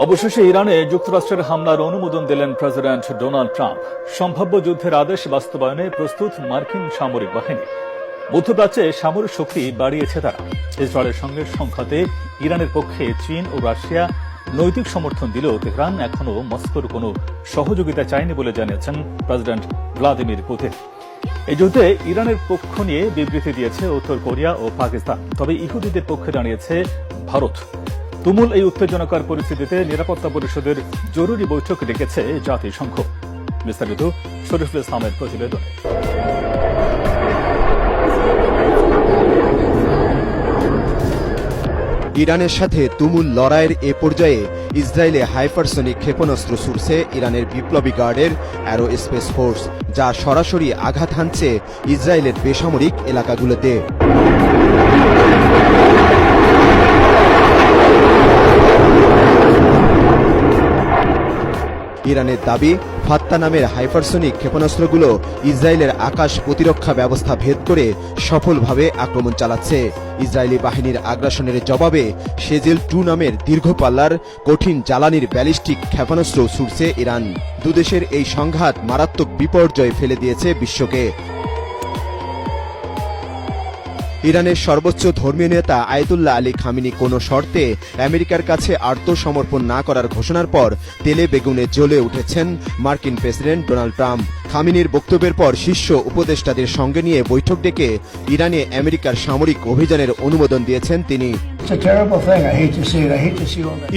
অবশেষে ইরানে যুক্তরাষ্ট্রের হামলার অনুমোদন দিলেন প্রেসিডেন্ট ডোনাল্ড ট্রাম্প। সম্ভাব্য যুদ্ধের আদেশ বাস্তবায়নে প্রস্তুত মার্কিন সামরিক বাহিনী। মধ্যপ্রাচ্যে সামরিক শক্তি বাড়িয়েছে তারা। ইসরায়েলের সঙ্গে সংঘাতে ইরানের পক্ষে চীন ও রাশিয়া নৈতিক সমর্থন দিলেও তেহরান এখনও মস্কোর কোনো সহযোগিতা চায়নি বলে জানিয়েছেন প্রেসিডেন্ট ভ্লাদিমির পুতিন। এই যুদ্ধে ইরানের পক্ষ নিয়ে বিবৃতি দিয়েছে উত্তর কোরিয়া ও পাকিস্তান, তবে ইহুদিদের পক্ষে দাঁড়িয়েছে ভারত। তুমুল এই উত্তেজনাকর পরিস্থিতিতে নিরাপত্তা পরিষদের জরুরি বৈঠক ডেকেছে জাতিসংঘ। বিস্তারিত শরীফুল ইসলামের প্রতিবেদনে। ইরানের সাথে তুমুল লড়াইয়ের এ পর্যায়ে ইসরায়েলে হাইপারসনিক ক্ষেপণাস্ত্র ছুড়ছে ইরানের বিপ্লবী গার্ডের অ্যারোস্পেস ফোর্স, যা সরাসরি আঘাত হানছে ইসরায়েলের বেসামরিক এলাকাগুলোতে। ইরানের দাবি, ফাত্তা নামের হাইপারসনিক ক্ষেপণাস্ত্রগুলো ইসরায়েলের আকাশ প্রতিরক্ষা ব্যবস্থা ভেদ করে সফলভাবে আক্রমণ চালাচ্ছে। ইসরায়েলি বাহিনীর আগ্রাসনের জবাবে শেজেল 2 নামের দীর্ঘ পাল্লার কঠিন জ্বালানির ব্যালিস্টিক ক্ষেপণাস্ত্র ছুড়ছে ইরান। দুদেশের এই সংঘাত মারাত্মক বিপর্যয়ে ফেলে দিয়েছে বিশ্বকে। ইরানের সর্বোচ্চ ধর্মীয় নেতা আয়াতুল্লাহ আলী খামেনি কোনো শর্তে আমেরিকার কাছে আত্মসমর্পণ না করার ঘোষণার পর তেলে বেগুনে জ্বলে উঠেছেন মার্কিন প্রেসিডেন্ট ডোনাল্ড ট্রাম্প। খামেনির বক্তব্যের পর শীর্ষ উপদেষ্টাদের সঙ্গে নিয়ে বৈঠক ডেকে ইরানে আমেরিকার সামরিক অভিযানের অনুমোদন দিয়েছেন তিনি।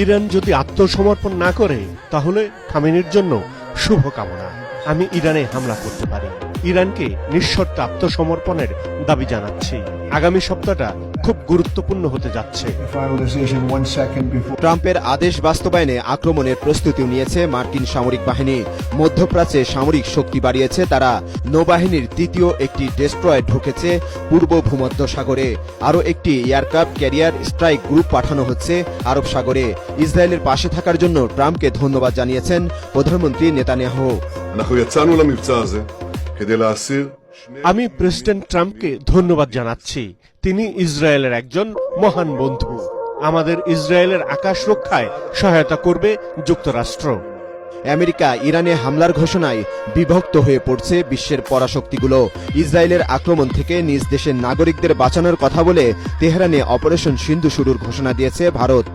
ইরান যদি আত্মসমর্পণ না করে তাহলে খামেনির জন্য শুভকামনা। আমি ইরানে হামলা করতে পারি। ইরানকে নিঃশর্ত আত্মসমর্পণের দাবি জানাচ্ছি। আগামী সপ্তাহটা খুব গুরুত্বপূর্ণ হতে যাচ্ছে। ট্রাম্পের আদেশ বাস্তবায়নে আক্রমণের প্রস্তুতি নিয়েছে মার্কিন সামরিক বাহিনী। মধ্যপ্রাচ্যে সামরিক শক্তি বাড়িয়েছে তারা। নৌবাহিনীর তৃতীয় একটি ডেস্ট্রয়ার ঢুকেছে পূর্ব ভূমধ্য সাগরে। আরও একটি এয়ারক্রাফট ক্যারিয়ার স্ট্রাইক গ্রুপ পাঠানো হচ্ছে আরব সাগরে। ইসরায়েলের পাশে থাকার জন্য ট্রাম্পকে ধন্যবাদ জানিয়েছেন প্রধানমন্ত্রী নেতানিয়াহু। আমি প্রেসিডেন্ট ট্রাম্পকে ধন্যবাদ জানাচ্ছি। তিনি ইসরায়েলের একজন মহান বন্ধু। আমাদের ইসরায়েলের আকাশ রক্ষায় সহায়তা করবে যুক্তরাষ্ট্র। আমেরিকা ইরানে হামলার ঘোষণায় বিভক্ত হয়ে পড়ছে বিশ্বের পরাশক্তিগুলো। ইসরায়েলের আক্রমণ থেকে নিজ দেশের নাগরিকদের বাঁচানোর কথা বলে তেহরানে অপারেশন সিন্ধু শুরুর ঘোষণা দিয়েছে ভারত।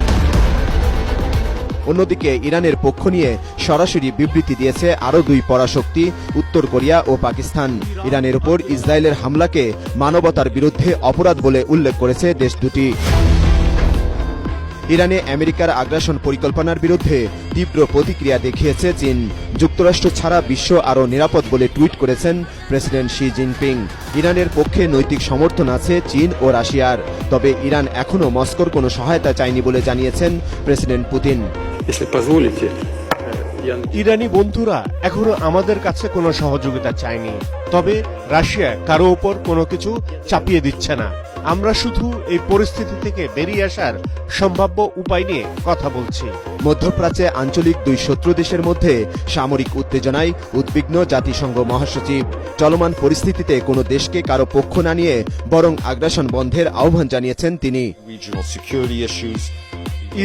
অন্যদিকে ইরানের পক্ষ নিয়ে সরাসরি বিবৃতি দিয়েছে আরও 2 পরাশক্তি, উত্তর কোরিয়া ও পাকিস্তান। ইরানের উপর ইসরায়েলের হামলাকে মানবতার বিরুদ্ধে অপরাধ বলে উল্লেখ করেছে দেশ দুটি। ইরানে আমেরিকার আগ্রাসন পরিকল্পনার বিরুদ্ধে তীব্র প্রতিক্রিয়া দেখিয়েছে চীন। যুক্তরাষ্ট্র ছাড়া বিশ্ব আরও নিরাপদ বলে টুইট করেছেন প্রেসিডেন্ট শি জিনপিং। ইরানের পক্ষে নৈতিক সমর্থন আছে চীন ও রাশিয়ার, তবে ইরান এখনও মস্কোর কোনো সহায়তা চায়নি বলে জানিয়েছেন প্রেসিডেন্ট পুতিন। ইরানি বন্ধুরা এখনো আমাদের কাছে কোনো সহযোগিতা চায়নি, তবে রাশিয়া কারো উপর কোনো কিছু চাপিয়ে দিচ্ছে না। আমরা শুধু এই পরিস্থিতি থেকে বেরিয়ে আসার সম্ভাব্য উপায় নিয়ে কথা বলছি। মধ্যপ্রাচ্যে আঞ্চলিক 2 শত্রু দেশের মধ্যে সামরিক উত্তেজনায় উদ্বিগ্ন জাতিসংঘ মহাসচিব। চলমান পরিস্থিতিতে কোনো দেশকে কারো পক্ষ না নিয়ে বরং আগ্রাসন বন্ধের আহ্বান জানিয়েছেন তিনি।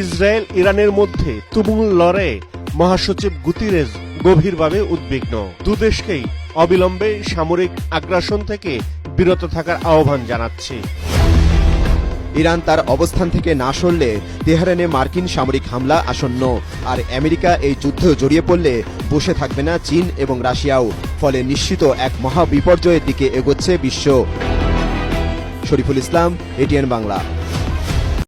ইসরায়েল ইরানের মধ্যে তুমুল লড়াইয়ে মহাসচিব গুতিরেজ গভীরভাবে উদ্বিগ্ন। দুদেশকেই অবিলম্বে সামরিক আগ্রাসন থেকে বিরত থাকার আহ্বান জানাচ্ছে। ইরান তার অবস্থান থেকে না সরলে তেহরানে মার্কিন সামরিক হামলা আসন্ন। আর আমেরিকা এই যুদ্ধে জড়িয়ে পড়লে বসে থাকবে না চীন এবং রাশিয়াও। ফলে নিশ্চিত এক মহা বিপর্যয়ের দিকে এগোচ্ছে বিশ্ব। শরীফুল ইসলাম, এটিএন বাংলা।